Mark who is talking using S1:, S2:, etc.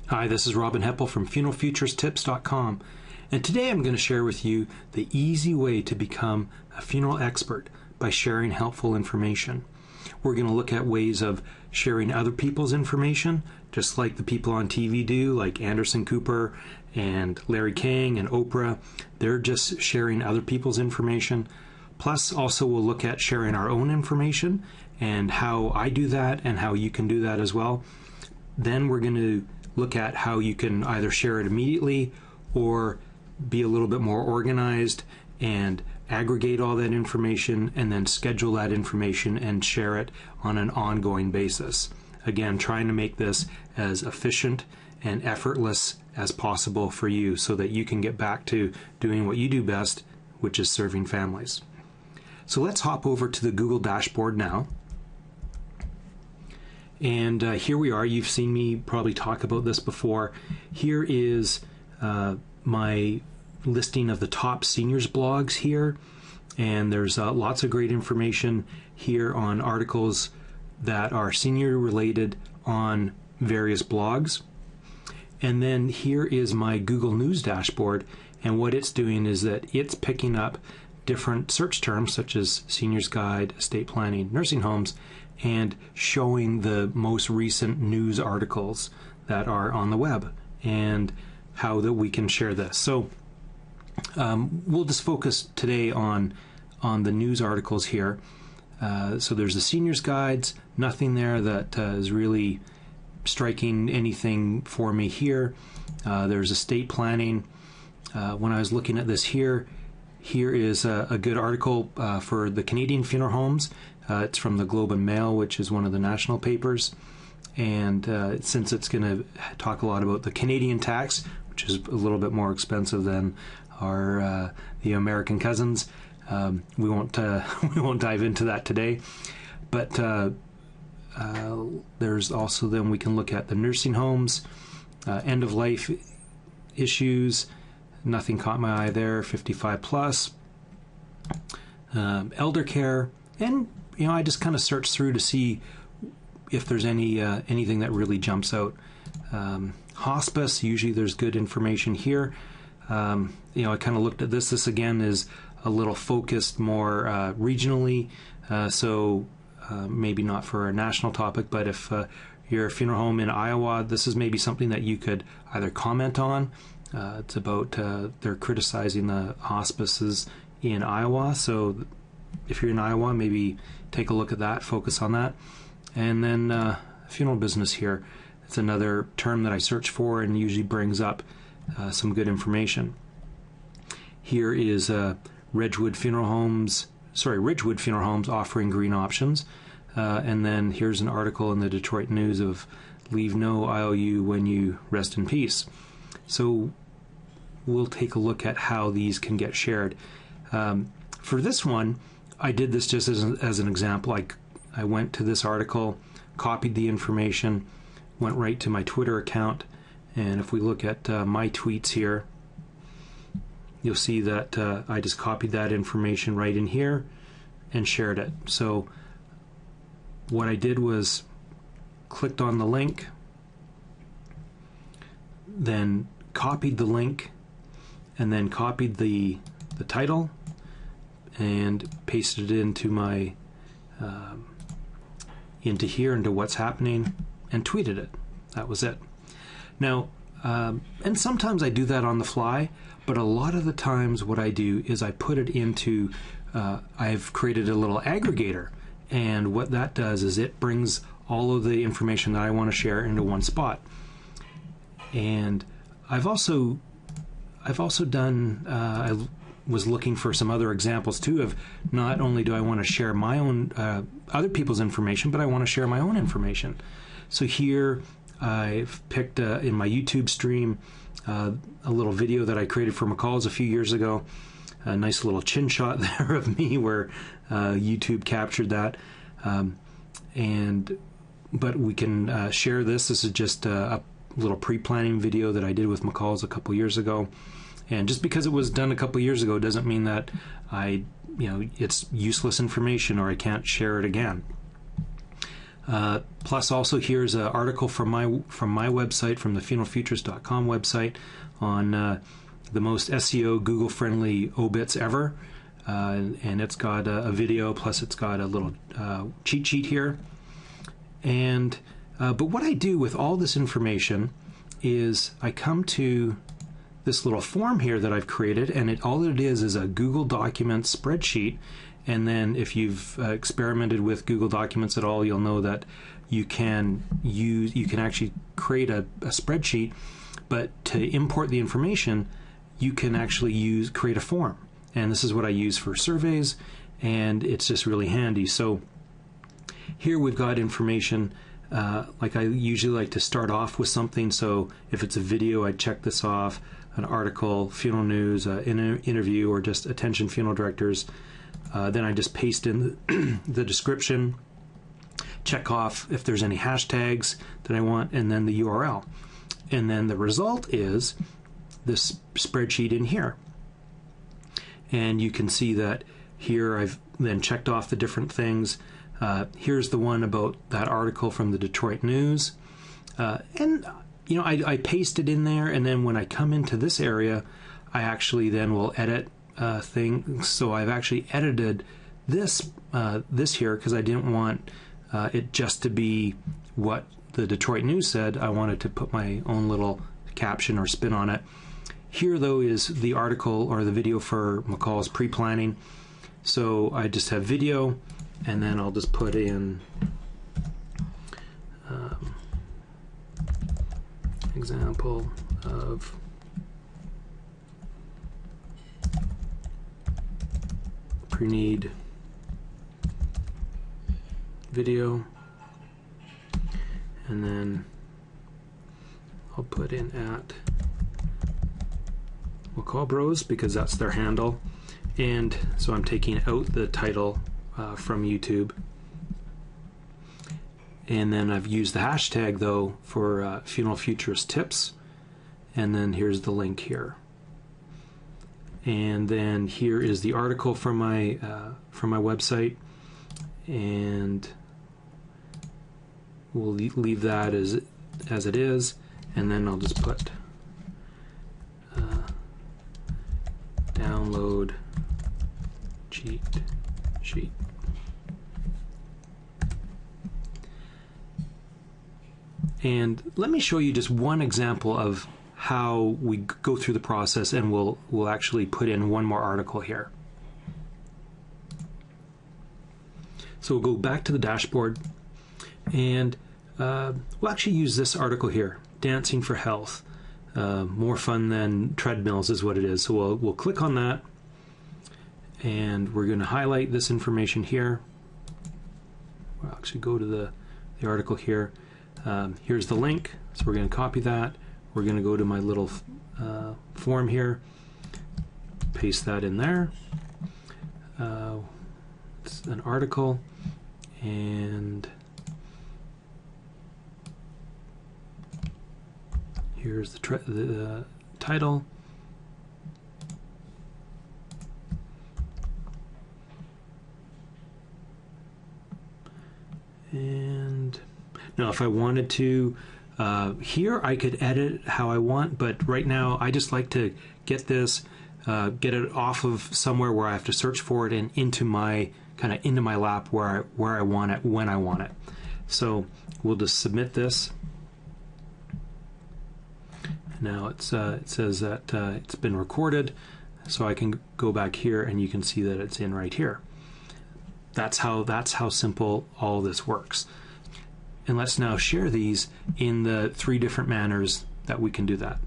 S1: Hi, this is Robin Heppel from funeralfuturestips.com, and today I'm going to share with you the easy way to become a funeral expert by sharing helpful information. We're going to look at ways of sharing other people's information, just like the people on TV do, like Anderson Cooper and Larry King and Oprah. They're just sharing other people's information. Plus, also we'll look at sharing our own information and how I do that and how you can do that as well. Then we're going to look at how you can either share it immediately or be a little bit more organized and aggregate all that information and then schedule that information and share it on an ongoing basis. Again, trying to make this as efficient and effortless as possible for you so that you can get back to doing what you do best, which is serving families. So let's hop over to the Google dashboard now. And here we are. You've seen me probably talk about this before. Here is my listing of the top seniors blogs here. And there's lots of great information here on articles that are senior related on various blogs. And then here is my Google News dashboard. And what it's doing is that it's picking up different search terms such as seniors guide, estate planning, nursing homes, and showing the most recent news articles that are on the web and how that we can share this. So we'll just focus today on the news articles here. So there's the seniors guides, nothing there that is really striking anything for me here. There's estate planning. When I was looking at this here is a good article for the Canadian funeral homes. It's from the Globe and Mail, which is one of the national papers. And since it's going to talk a lot about the Canadian tax, which is a little bit more expensive than our the American cousins, we won't dive into that today. But there's also then we can look at the nursing homes, end of life issues. Nothing caught my eye there. 55 plus, elder care, and I just kind of search through to see if there's anything that really jumps out. Hospice, usually there's good information here. I kind of looked at this. This again is a little focused more regionally, so maybe not for a national topic, but if you're a funeral home in Iowa, this is maybe something that you could either comment on. It's about they're criticizing the hospices in Iowa, so if you're in Iowa, maybe take a look at that, focus on that. And then funeral business here. It's another term that I search for and usually brings up some good information. Here is Ridgewood Funeral Homes offering green options. And then here's an article in the Detroit News of leave no IOU when you rest in peace. So we'll take a look at how these can get shared. For this one, I did this just as an example. I went to this article, copied the information, went right to my Twitter account, and if we look at my tweets here, you'll see that I just copied that information right in here and shared it. So what I did was clicked on the link, then copied the link, and then copied the title and pasted it into my into what's happening and tweeted it. That was it. Now, and sometimes I do that on the fly, but a lot of the times what I do is I put it into, I've created a little aggregator, and what that does is it brings all of the information that I want to share into one spot. And I've also done, I was looking for some other examples too of not only do I want to share my own, other people's information, but I want to share my own information. So here I've picked in my YouTube stream a little video that I created for McCall's a few years ago. A nice little chin shot there of me where YouTube captured that. But we can share this. This is just a little pre-planning video that I did with McCall's a couple years ago. And just because it was done a couple years ago doesn't mean that it's useless information or I can't share it again. Plus, also here's an article from my website, from the funeralfutures.com website, on the most SEO Google friendly obits ever, and it's got a video, plus it's got a little cheat sheet here. And but what I do with all this information is I come to this little form here that I've created, and all it is a Google Documents spreadsheet. And then if you've experimented with Google Documents at all, you'll know that you can actually create a spreadsheet, but to import the information, you can actually create a form. And this is what I use for surveys, and it's just really handy. So here we've got information, like I usually like to start off with something. So if it's a video, I check this off, an article, funeral news, interview, or just attention funeral directors. Then I just paste in the description, check off if there's any hashtags that I want, and then the URL. And then the result is this spreadsheet in here. And you can see that here I've then checked off the different things. Here's the one about that article from the Detroit News. And you know, I paste it in there, and then when I come into this area, I actually then will edit things. So I've actually edited this here because I didn't want it just to be what the Detroit News said. I wanted to put my own little caption or spin on it. Here, though, is the article or the video for McCall's pre-planning. So I just have video, and then I'll just put in example of pre-need video, and then I'll put in at McCall Bros because that's their handle. And so I'm taking out the title from YouTube, and then I've used the hashtag though for Funeral Futurist tips, and then here's the link here. And then here is the article from my website, and we'll leave that as it is, and then I'll just put download cheat sheet. And let me show you just one example of how we go through the process, and we'll actually put in one more article here. So we'll go back to the dashboard, and we'll actually use this article here, Dancing for Health. More fun than treadmills is what it is. So we'll click on that, and we're going to highlight this information here. We'll actually go to the article here. Here's the link, so we're going to copy that. We're going to go to my little form here, paste that in there. It's an article, and here's the title. And now if I wanted to, here I could edit how I want, but right now I just like to get this, get it off of somewhere where I have to search for it and into my lap where I want it, when I want it. So we'll just submit this. Now it says that it's been recorded, so I can go back here and you can see that it's in right here. That's how simple all this works. And let's now share these in the 3 different manners that we can do that.